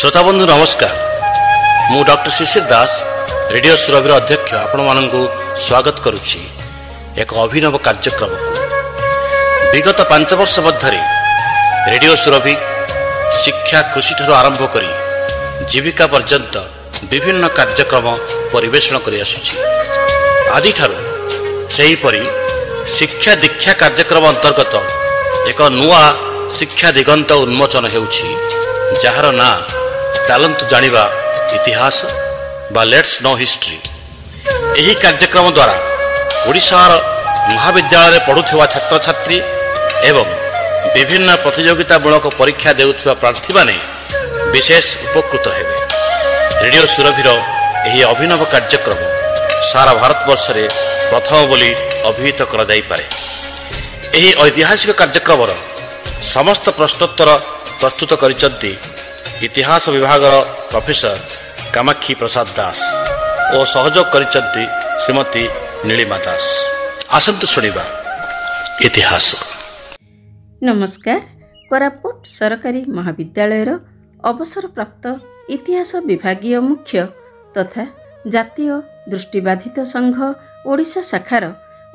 श्रोता बंधु नमस्कार। मु डॉक्टर शिशिर दास रेडियो सुरभि अध्यक्ष आपण मानकु स्वागत करुछि एक अभिनव कार्यक्रम को। विगत 5 वर्ष मध्य रेडियो सुरभि शिक्षा कृषि ठारू आरंभ करी जीविका पर्यंत विभिन्न कार्यक्रम परिवेषण करि आसुछि। आदि ठारू सेही परि शिक्षा दीक्षा कार्यक्रम अंतर्गत एक नुआ शिक्षा दिगंत उन्मोचन हेउछि, जार ना चलतु जानिबा इतिहास बा लेट्स नो हिस्ट्री। यही कार्यक्रम द्वारा ओडिशार महाविद्यालय पढ़ुवा छात्र छात्री एवं विभिन्न प्रतियोगितामूलक परीक्षा देउथिबा प्रार्थी माने विशेष उपकृत हेबे। रेडियो सुरभिर यही अभिनव कार्यक्रम सारा भारतवर्ष रे प्रथम बोली अभिहित करा जाई पारे। यही ऐतिहासिक कार्यक्रम समस्त प्रश्नोत्तर प्रस्तुत करिसंती इतिहास विभाग प्रोफेसर कामाक्षी प्रसाद दास और सहयोग करिसंती श्रीमती नीलिमा दास। आसंतु सुनिबा इतिहास। नमस्कार। कोरापुट सरकारी महाविद्यालयर अवसरप्राप्त इतिहास विभागीय मुख्य तथा जातीय दृष्टिबाधित संघ ओडिशा शाखार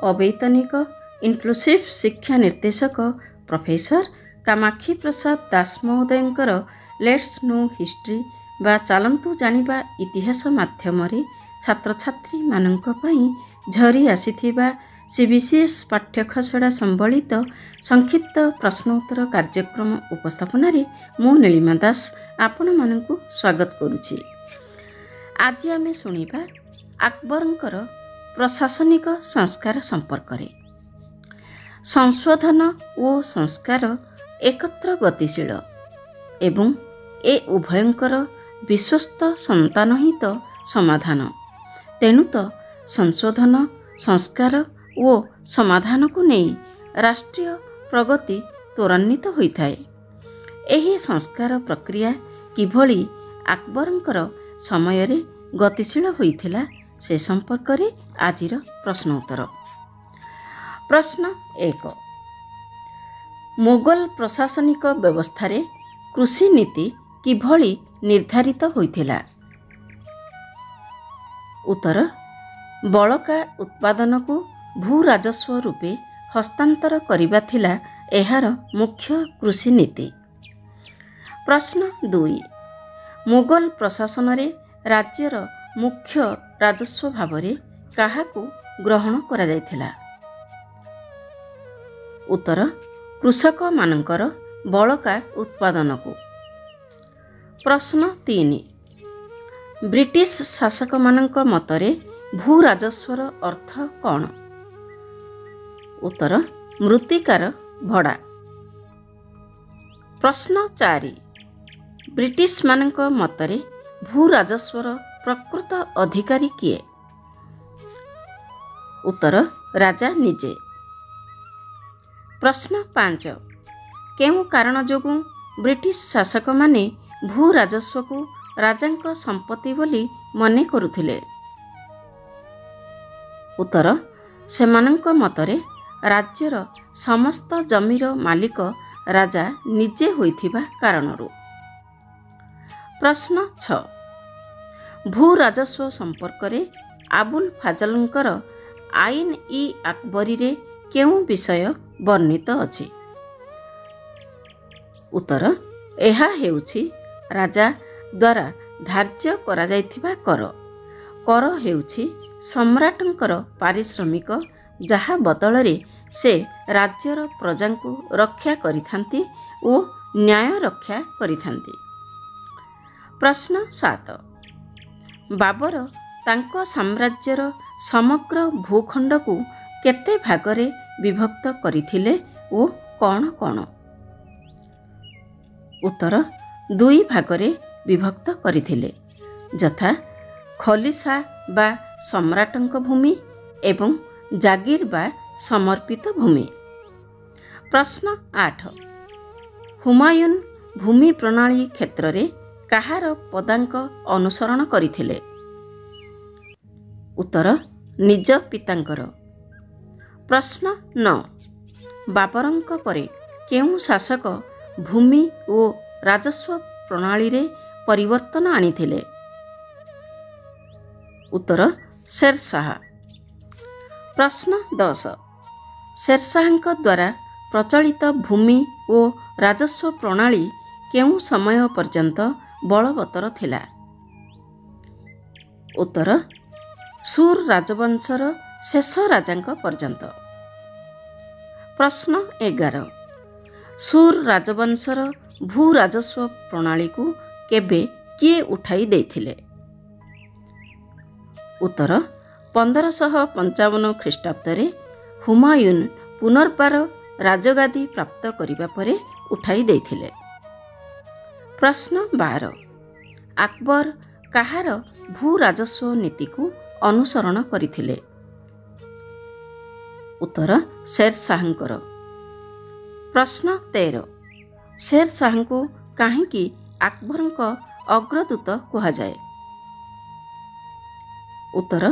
अवैतनिक इनक्लूसिव शिक्षा निर्देशक प्रोफेसर कामाक्षी प्रसाद दास महोदयंकर लेट्स नो हिस्ट्री बा चलतु जानिबा इतिहास माध्यमरे छात्र छात्री मानंक पई झरी आसीथिबा सीबीसीएस पाठ्यखसड़ा संबलित संक्षिप्त प्रश्नोत्तर कार्यक्रम उपस्थापन मु नीलिमा दास आपण मानंकु स्वागत करुछि। आज आमे सुनिबा अकबरंकर प्रशासनिक संस्कार संपर्क रे। संशोधन ओ संस्कार एकत्र गतिशील एवं ए उभयंकर विश्वस्त संतान ही तो समाधान। तेणु तो संशोधन संस्कार ओ समाधान को नहीं राष्ट्रीय प्रगति त्वरान्वित होता है। एही संस्कार प्रक्रिया किभली अकबरंकर समय रे गतिशील होइथिला से संपर्क रे आजिर प्रश्नोत्तर। प्रश्न 1। मुगल प्रशासनिक व्यवस्था रे कृषि नीति किभली निर्धारित होइथिला? उत्तर। बळका उत्पादन को भू राजस्व रूपे हस्तांतर करिबा थिला एहार मुख्य कृषि नीति। प्रश्न 2। मुगल प्रशासन रे राज्यर मुख्य राजस्व भावरे काहाकू ग्रहण करा जायथिला? उत्तर। कृषक मानकर बळका उत्पादन को। प्रश्न 3। ब्रिटिश शासक मानक मतरे भू राजस्वर अर्थ कौन? उत्तर। मृत्तिकार भड़ा। प्रश्न 4। ब्रिटिश मानक मतरे भू राजस्वर प्रकृत अधिकारी किए? उत्तर। राजा निजे। प्रश्न 5। केउ कारण जोगु ब्रिटिश शासक माने भू राजस्व को राजांक संपत्ति बोली मने करुथिले? उत्तर। सेमानंक मतरे राज्यर समस्त जमीर मालिक राजा निजे होइथिबा कारणरू। प्रश्न 6। भू राजस्व संपर्क रे आबुल फाजलंकर आईन इ अकबरी रे केउ विषय वर्णित अछि? उत्तर। एहा हेउछि राजा द्वारा धार्य करा जायथिबा कर। कर हेउछि सम्राटंकर पारिश्रमिक जहा बदल रे से राज्यर प्रजांकु रक्षा करिथांती ओ न्याय रक्षा करिथांती। प्रश्न 7। बाबर तांको साम्राज्यर समग्र भूखंड को केते भागरे विभक्त करिथिले ओ कौन कौन? उत्तर। 2 भागरे विभक्त करिथिले, यथा खलिसा बा सम्राटंक भूमि एवं जागीर बा समर्पित भूमि। प्रश्न 8। हुमायून भूमि प्रणाली क्षेत्र रे काहार पदांक अनुसरण करिथिले? उत्तर। निज पितांकर। प्रश्न 9। बाबरंक परे केउ शासक भूमि ओ राजस्व प्रणाली रे ପରିବର୍ତ୍ତନ ଆଣିଥିଲେ? ଉତ୍ତର ଶେରଶାହ। ପ୍ରଶ୍ନ 10 ଶେରଶାହଙ୍କ ଦ୍ୱାରା ପ୍ରଚଳିତ ଭୂମି ଓ ରାଜସ୍ୱ ପ୍ରଣାଳୀ କେଉଁ ସମୟ ପର୍ଯ୍ୟନ୍ତ ବଳବତ୍ତର ଥିଲା? ଉତ୍ତର ସୁର ରାଜବଂଶର ଶେଷ ରାଜାଙ୍କ ପର୍ଯ୍ୟନ୍ତ। ପ୍ରଶ୍ନ 11 ସୁର ରାଜବଂଶର ଭୂ ରାଜସ୍ୱ ପ୍ରଣାଳୀକୁ କେବେ କିଏ ଉଠାଇ ଦେଇଥିଲେ? ଉତ୍ତର 1555 ଖ୍ରୀଷ୍ଟାବ୍ଦରେ ହୁମାୟୁନ ପୁନର୍ବାର ରାଜଗାଦି ପ୍ରାପ୍ତ କରିବା ପରେ ଉଠାଇ ଦେଇଥିଲେ। ପ୍ରଶ୍ନ 12 ଆକବର କାହାର ଭୂ ରାଜସ୍ୱ ନୀତିକୁ ଅନୁସରଣ କରିଥିଲେ? ଉତ୍ତର ଶେରଶାହଙ୍କର। ପ୍ରଶ୍ନ 13 ଶେରଶାହଙ୍କୁ କାହିଁକି ଆକବରଙ୍କ ଅଗ୍ରଦୂତ କୁହାଯାଏ? ଉତ୍ତର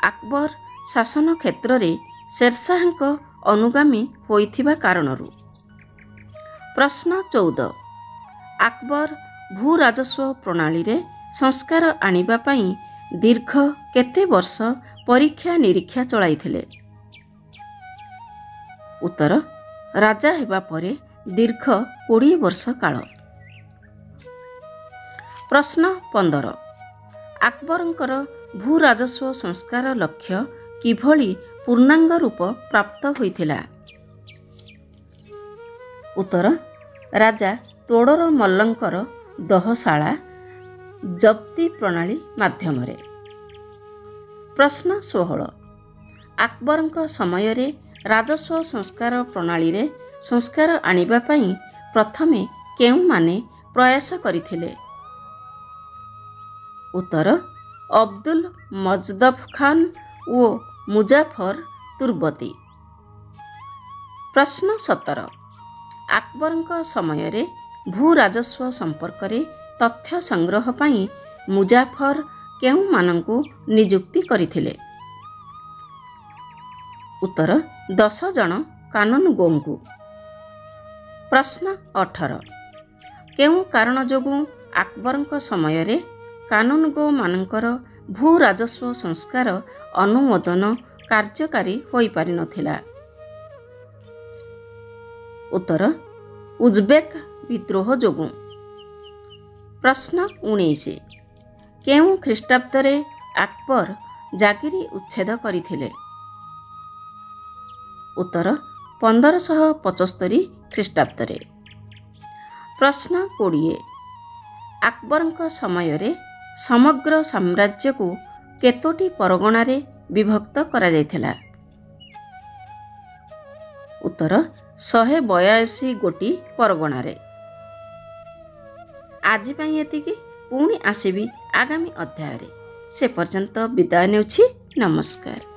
ଆକବର ଶାସନ କ୍ଷେତ୍ରରେ ଶେରଶାହଙ୍କ ଅନୁଗାମୀ ହୋଇଥିବା କାରଣରୁ। ପ୍ରଶ୍ନ 14 ଆକବର ଭୂ ରାଜସ୍ୱ ପ୍ରଣାଳୀରେ ସଂସ୍କାର ଆଣିବା ପାଇଁ ଦୀର୍ଘ କେତେ ବର୍ଷ ପରୀକ୍ଷା ନିରୀକ୍ଷା ଚଳାଇଥିଲେ? ଉତ୍ତର ରାଜା ହେବା ପରେ ଦୀର୍ଘ 20 ବର୍ଷ କାଳ। ପ୍ରଶ୍ନ 15 ଆକବରଙ୍କର ଭୂ ରାଜସ୍ୱ ସଂସ୍କାର ଲକ୍ଷ୍ୟ କିଭଳି ପୂର୍ଣ୍ଣାଙ୍ଗ ରୂପ ପ୍ରାପ୍ତ ହୋଇଥିଲା? ଉତ୍ତର ରାଜା ତୋଡ଼ର ମଲ୍ଲଙ୍କର ଦହଶାଳା ଜପ୍ତି ପ୍ରଣାଳୀ ମାଧ୍ୟମରେ। ପ୍ରଶ୍ନ 16 ଆକବରଙ୍କ ସମୟରେ ରାଜସ୍ୱ ସଂସ୍କାର ପ୍ରଣାଳୀରେ ସଂସ୍କାର ଆଣିବା ପାଇଁ ପ୍ରଥମେ କେଉଁମାନେ ପ୍ରୟାସ କରିଥିଲେ? ଉତ୍ତର ଅବଦୁଲ ମଜଦଫ ଖାନ ଓ ମୁଜାଫର ତୁର୍ବତୀ। ପ୍ରଶ୍ନ 17 ଆକବରଙ୍କ ସମୟରେ ଭୂ ରାଜସ୍ୱ ସମ୍ପର୍କରେ ତଥ୍ୟ ସଂଗ୍ରହ ପାଇଁ ମୁଜାଫର କେଉଁମାନଙ୍କୁ ନିଯୁକ୍ତି କରିଥିଲେ? ଉତ୍ତର 10 ଜଣ କାନୁନଗୋଙ୍କୁ। ପ୍ରଶ୍ନ 18 କେଉଁ କାରଣ ଯୋଗୁଁ ଆକବରଙ୍କ ସମୟରେ କାନୁନଗୋମାନଙ୍କର ଭୂ ରାଜସ୍ୱ ସଂସ୍କାର ଅନୁମୋଦନ କାର୍ଯ୍ୟକାରୀ ହୋଇପାରିନଥିଲା? ଉତ୍ତର ଉଜବେକ ବିଦ୍ରୋହ ଯୋଗୁଁ। ପ୍ରଶ୍ନ 19 କେଉଁ ଖ୍ରୀଷ୍ଟାବ୍ଦରେ ଆକବର ଜାଗିରି ଉଚ୍ଛେଦ କରିଥିଲେ? ଉତ୍ତର 1575 ଖ୍ରୀଷ୍ଟାବ୍ଦରେ। ପ୍ରଶ୍ନ 20 ଆକବରଙ୍କ ସମୟରେ ସମଗ୍ର ସାମ୍ରାଜ୍ୟକୁ କେତୋଟି ପରଗଣାରେ ବିଭକ୍ତ କରାଯାଇଥିଲା? ଉତ୍ତର 182 ଗୋଟି ପରଗଣାରେ। ଆଜି ପାଇଁ ଏତିକି। ପୁଣି ଆସିବି ଆଗାମୀ ଅଧ୍ୟାୟରେ। ସେ ପର୍ଯ୍ୟନ୍ତ ବିଦାୟ ନେଉଛି। ନମସ୍କାର।